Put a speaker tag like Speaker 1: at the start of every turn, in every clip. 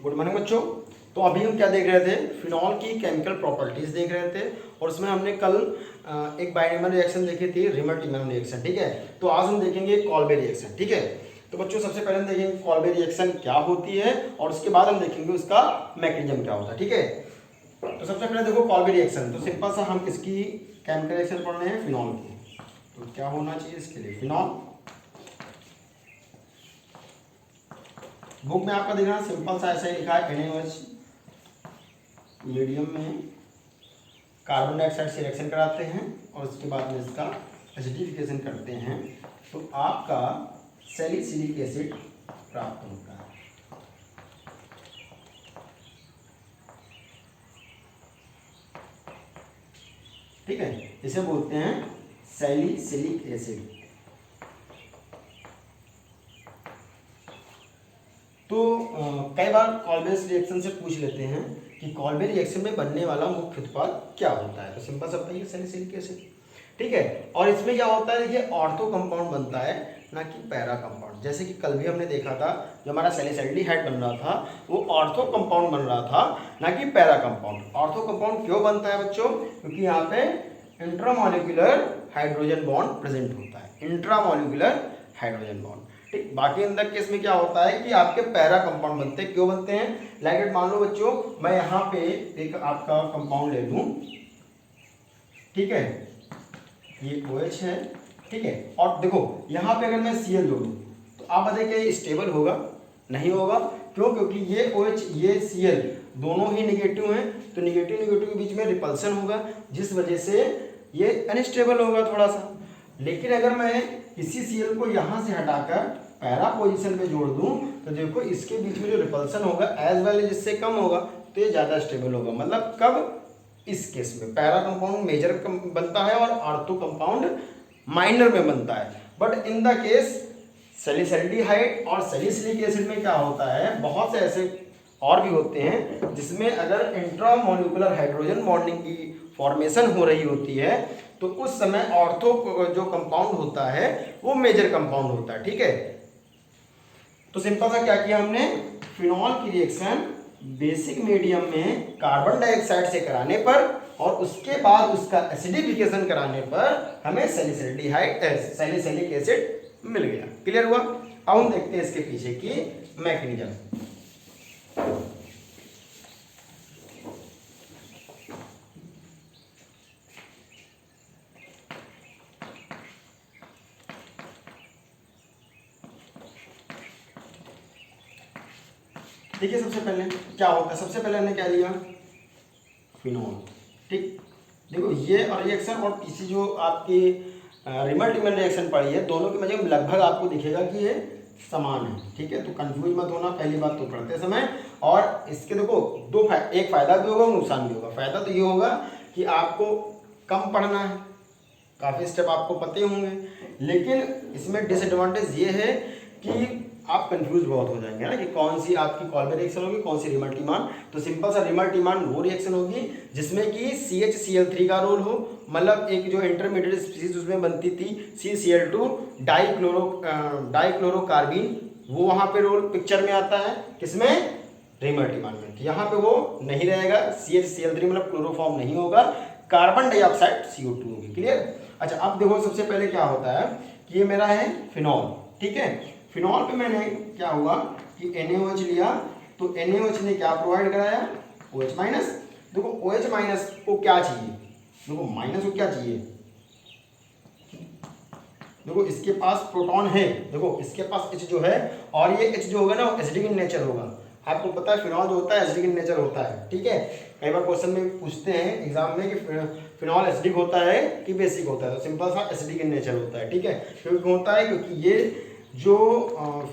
Speaker 1: Good morning बच्चों। तो अभी हम क्या देख रहे थे, फिनॉल की केमिकल प्रॉपर्टीज देख रहे थे और उसमें हमने कल एक बाइनेमल रिएक्शन देखी थी, रिमर-टिमर रिएक्शन। ठीक है, तो आज हम देखेंगे कॉल्बे रिएक्शन। ठीक है, तो बच्चों सबसे पहले हम देखेंगे कॉल्बे रिएक्शन क्या होती है और उसके बाद हम देखेंगे उसका मैकेनिज्म क्या होता है। ठीक है, तो सबसे पहले देखो कॉल्बे रिएक्शन, तो सिंपल सा हम किसकी केमिकल रिएक्शन पढ़ रहे हैं, फिनॉल की। तो क्या होना चाहिए इसके लिए, फिनॉल। बुक में आपका देखना सिंपल सा ऐसे लिखा है, NaOH मीडियम में कार्बन डाइऑक्साइड से रिएक्शन कराते हैं और उसके बाद में इसका एसिडिफिकेशन करते हैं तो आपका सैलिसिलिक एसिड प्राप्त होता है। ठीक है, इसे बोलते हैं सैलिसिलिक एसिड। तो कई बार कॉल्बे रिएक्शन से पूछ लेते हैं कि कॉल्बे रिएक्शन में बनने वाला मुख्य उत्पाद क्या होता है, तो सिंपल सा बताइए सैलिसिलिक एसिड। ठीक है, और इसमें क्या होता है, देखिए ऑर्थो कंपाउंड बनता है ना कि पैरा कंपाउंड। जैसे कि कल भी हमने देखा था, जो हमारा सैलिसैल्डिहाइड बन रहा था वो ऑर्थो कंपाउंड बन रहा था ना कि पैरा कंपाउंड। ऑर्थो कंपाउंड क्यों बनता है बच्चों, क्योंकि यहाँ पे इंट्रामॉलिक्यूलर हाइड्रोजन बॉन्ड प्रेजेंट होता है, इंट्रामॉलिक्यूलर हाइड्रोजन बॉन्ड। ठीक, बाकी अंदर केस में क्या होता है कि आपके पैरा कंपाउंड बनते हैं। क्यों बनते हैं, लाइक मान लो बच्चों मैं यहाँ पे एक आपका कंपाउंड ले लूँ, ठीक है, ये OH है, ठीक है, और देखो यहाँ पे अगर मैं Cl जोड़ दूँ तो आप बताइए क्या ये स्टेबल होगा, नहीं होगा। क्यों, क्योंकि ये OH ये Cl दोनों ही निगेटिव हैं, तो निगेटिव निगेटिव के बीच में रिपल्सन होगा, जिस वजह से ये अनस्टेबल होगा थोड़ा सा। लेकिन अगर मैं इसी Cl को यहाँ से हटाकर पैरा पोजीशन पे जोड़ दूं तो देखो इसके बीच में जो रिपल्सन होगा एज वेल एज इससे कम होगा, तो ये ज़्यादा स्टेबल होगा। मतलब कब, इस केस में पैरा कंपाउंड मेजर बनता है और ऑर्थो कंपाउंड माइनर में बनता है। बट इन द केस सैलिसैल्डिहाइड और सैलिसिलिक एसिड में क्या होता है, बहुत से ऐसे और भी होते हैं जिसमें अगर इंट्रामॉलिक्यूलर हाइड्रोजन बॉन्डिंग की फॉर्मेशन हो रही होती है तो उस समय ऑर्थो जो कंपाउंड होता है वो मेजर कंपाउंड होता है। ठीक है, तो सिंपल सा क्या किया हमने, फिनॉल की रिएक्शन बेसिक मीडियम में कार्बन डाइऑक्साइड से कराने पर और उसके बाद उसका एसिडिफिकेशन कराने पर हमें सैलिसिलिक एसिड मिल गया। क्लियर हुआ। अब हम देखते हैं इसके पीछे की मैकेनिज्म। देखिए सबसे पहले क्या होता है, सबसे पहले हमने क्या लिया, फिनॉल। ठीक, देखो ये रिएक्शन और पीछे जो आपकी रिमर-टिमर रिएक्शन पड़ी है, दोनों के मजे लगभग आपको दिखेगा कि ये समान है। ठीक है, तो कंफ्यूज मत होना पहली बात तो पढ़ते समय। और इसके देखो एक फायदा भी होगा, नुकसान भी होगा। फायदा तो ये होगा कि आपको कम पढ़ना है, काफ़ी स्टेप आपको पते होंगे, लेकिन इसमें डिसएडवांटेज ये है कि आप कंफ्यूज बहुत हो जाएंगे ना कि कौन सी आपकी कॉल्बे रिएक्शन होगी, कौन सी रिमर-टिमर। तो सिंपल सा रिमर-टिमर वो रिएक्शन होगी जिसमें कि CHCl3 का रोल हो, मतलब एक जो इंटरमीडिएट स्पीशीज उसमें बनती थी CCl2 डाइक्लोरोकार्बीन, वो वहाँ पे रोल पिक्चर में आता है, किसमें, रिमर-टिमर में। यहाँ पे वो नहीं रहेगा, CHCl3 मतलब क्लोरोफॉर्म नहीं होगा, कार्बन डाइऑक्साइड CO2 होगी। क्लियर। अच्छा, अब देखो सबसे पहले क्या होता है कि ये मेरा है फिनॉल। ठीक है, फिनॉल पे मैंने क्या हुआ कि NaOH लिया, तो NaOH ने क्या प्रोवाइड कराया, OH माइनस। देखो OH माइनस को क्या चाहिए, देखो माइनस को क्या चाहिए, देखो इसके पास प्रोटॉन है, देखो इसके पास H जो है, और ये H जो होगा ना एसिडिक इन नेचर होगा। आपको पता है फिनॉल जो होता है एसिडिक इन नेचर होता है। ठीक है, कई बार क्वेश्चन में पूछते हैं एग्जाम में कि फिनॉल एसिडिक होता है कि बेसिक होता है, तो सिंपल सा एसिडिक इन नेचर होता है। ठीक है, क्योंकि होता है क्योंकि ये जो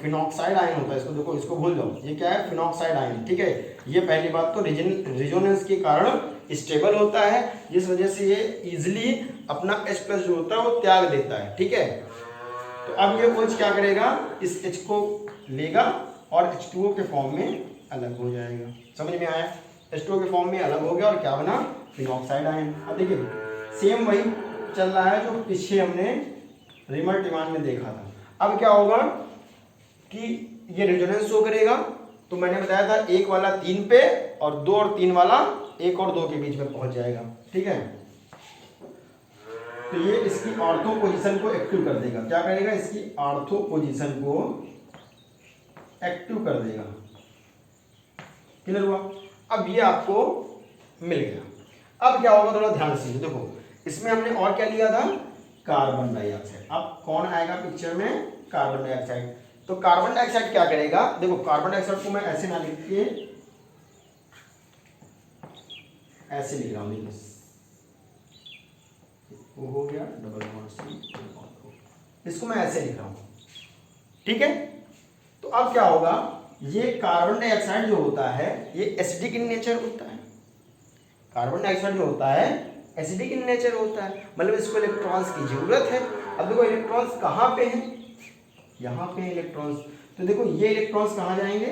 Speaker 1: फिनॉक्साइड आयन होता है, इसको देखो, इसको भूल जाओ, ये क्या है, फिनॉक्साइड आयन। ठीक है, ये पहली बात तो रिजोनेंस के कारण स्टेबल होता है, जिस वजह से ये इजिली अपना H+ जो होता है वो त्याग देता है। ठीक है, तो अब ये OH क्या करेगा, इस H को लेगा और H2O के फॉर्म में अलग हो जाएगा। समझ में आया, H2O के फॉर्म में अलग हो गया और क्या बना, फिनॉक्साइड आयन। अब देखिए सेम वही चल रहा है जो पीछे हमने रिमर-टिमर में देखा था। अब क्या होगा कि ये रेजोनेंस शो करेगा तो मैंने बताया था एक वाला 3 पे और 2 और 3 वाला 1 और 2 के बीच में पहुंच जाएगा। ठीक है, तो ये इसकी ऑर्थो पोजीशन को एक्टिव कर देगा। क्या करेगा? इसकी ऑर्थो पोजीशन को एक्टिव कर देगा। क्लियर हुआ? अब ये आपको मिल गया। अब क्या होगा, थोड़ा ध्यान से देखो, इसमें हमने और क्या लिया था? Carbon dioxide. अब कौन आएगा पिक्चर में? Carbon dioxide. तो कार्बन डाइऑक्साइड क्या करेगा? देखो, कार्बन डाइऑक्साइड को मैं ऐसे ना लिख के ऐसे लिख रहा हूं, देखो वो हो गया डबल बॉन्ड C, इसको मैं ऐसे लिख रहा हूं। ठीक है, तो अब क्या होगा, ये कार्बन डाइऑक्साइड जो होता है ये एसिडिक इन नेचर होता है। कार्बन डाइऑक्साइड जो होता है एसिडिक इन नेचर होता है, मतलब इसको इलेक्ट्रॉन्स की जरूरत है। अब देखो इलेक्ट्रॉन्स कहाँ पे हैं? यहाँ पे इलेक्ट्रॉन्स। तो देखो ये इलेक्ट्रॉन्स कहाँ जाएंगे?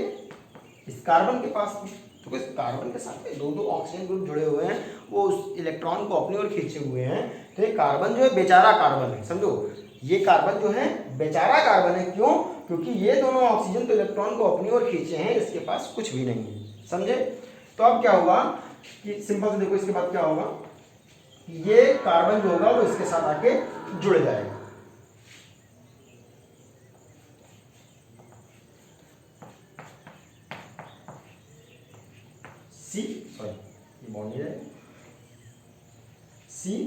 Speaker 1: इस कार्बन के पास। तो इस कार्बन के साथ में 2 ऑक्सीजन ग्रुप जुड़े हुए हैं, वो उस इलेक्ट्रॉन को अपनी ओर खींचे हुए हैं। तो ये कार्बन जो है बेचारा कार्बन है, समझो, ये कार्बन जो है बेचारा कार्बन है। क्यों? क्योंकि ये दोनों ऑक्सीजन तो इलेक्ट्रॉन को अपनी ओर खींचे हैं, इसके पास कुछ भी नहीं है। समझे? तो अब क्या होगा कि सिंपल से देखो, इसके बाद क्या होगा, ये कार्बन जो होगा वो इसके साथ आके जुड़ जाएगा। ये बॉन्ड है CO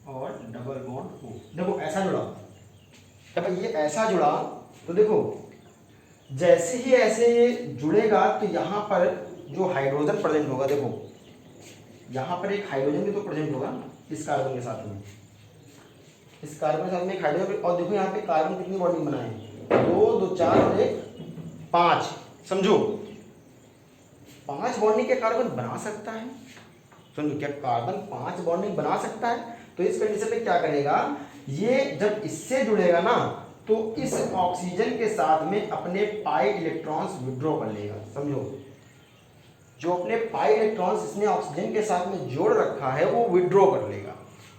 Speaker 1: और डबल बॉन्ड O। देखो ऐसा जुड़ा, जब ये ऐसा जुड़ा तो देखो जैसे ही ऐसे जुड़ेगा तो यहाँ पर जो हाइड्रोजन प्रेजेंट होगा, देखो यहाँ पर एक हाइड्रोजन भी तो प्रेजेंट होगा इस कार्बन के साथ में, इस कार्बन के साथ में एक हाइड्रोजन। और देखो यहाँ पे कार्बन कितनी बॉन्डिंग बनाए हैं? 2 2 4 और 1 5। समझो 5 बॉन्डिंग के कार्बन बना सकता है। समझो, क्या कार्बन 5 बॉन्डिंग बना सकता है? तो इस कंडीशन में क्या करेगा, ये जब इससे जुड़ेगा ना तो इस ऑक्सीजन के साथ में अपने पाई इलेक्ट्रॉन्स विड्रॉ कर लेगा। समझो, जो अपने पाई इलेक्ट्रॉन्स इसने ऑक्सीजन के साथ में जोड़ रखा है वो विड्रॉ कर लेगा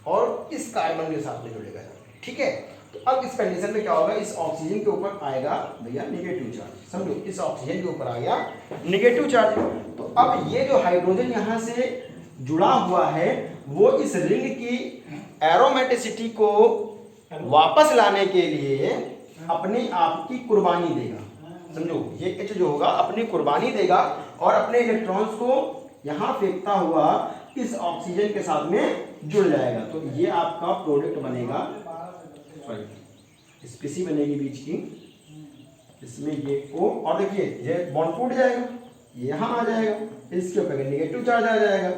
Speaker 1: और इस कार्बन के साथ में जुड़ेगा। ठीक है, तो अब इस कंडीशन में क्या होगा, इस ऑक्सीजन के ऊपर आएगा भैया नेगेटिव चार्ज। समझो, इस ऑक्सीजन के ऊपर आ गया नेगेटिव चार्ज। तो अब ये जो हाइड्रोजन यहाँ से जुड़ा हुआ है वो इस रिंग की एरोमेटिसिटी को वापस लाने के लिए अपने आप की कुर्बानी देगा। समझो, ये H जो होगा अपनी कुर्बानी देगा और अपने इलेक्ट्रॉन्स को यहाँ फेंकता हुआ इस ऑक्सीजन के साथ में जुड़ जाएगा। तो ये आपका प्रोडक्ट बनेगा, स्पीसी बनेगी बीच की, इसमें ये O और देखिए ये बॉन्ड टूट जाएगा, ये यहाँ आ जाएगा, इसके ऊपर नेगेटिव चार्ज आ जाएगा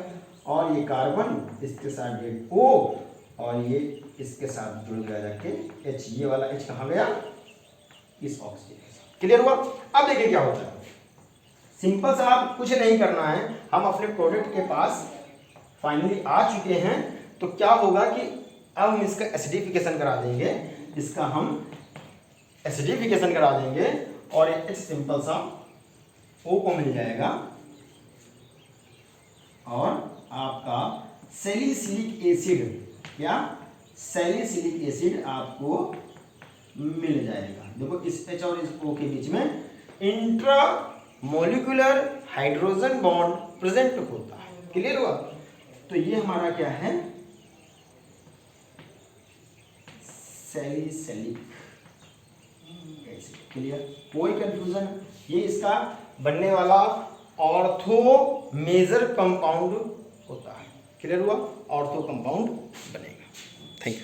Speaker 1: और ये कार्बन इसके साथ ये O और ये इसके साथ जुड़ गया जाके H। ये वाला H कहाँ गया? इस ऑक्सीजन के साथ। क्लियर हुआ? अब देखिए क्या होता है, सिंपल सा, आप कुछ नहीं करना है, हम अपने प्रोडक्ट के पास फाइनली आ चुके हैं। तो क्या होगा कि अब हम इसका एसिडिफिकेशन करा देंगे, इसका हम एसिडिफिकेशन करा देंगे और एक सिंपल सा O को मिल जाएगा और आपका सैलिसिलिक एसिड, क्या सैलिसिलिक एसिड आपको मिल जाएगा। देखो इस H और इस O के बीच में intra molecular hydrogen bond present होता है। क्लियर हुआ? तो ये हमारा क्या है, सैलिसिलिक एसिड। क्लियर? कोई कंफ्यूजन? ये इसका बनने वाला ऑर्थो मेजर कंपाउंड होता है। क्लियर हुआ? ऑर्थो कंपाउंड बनेगा। Thank you.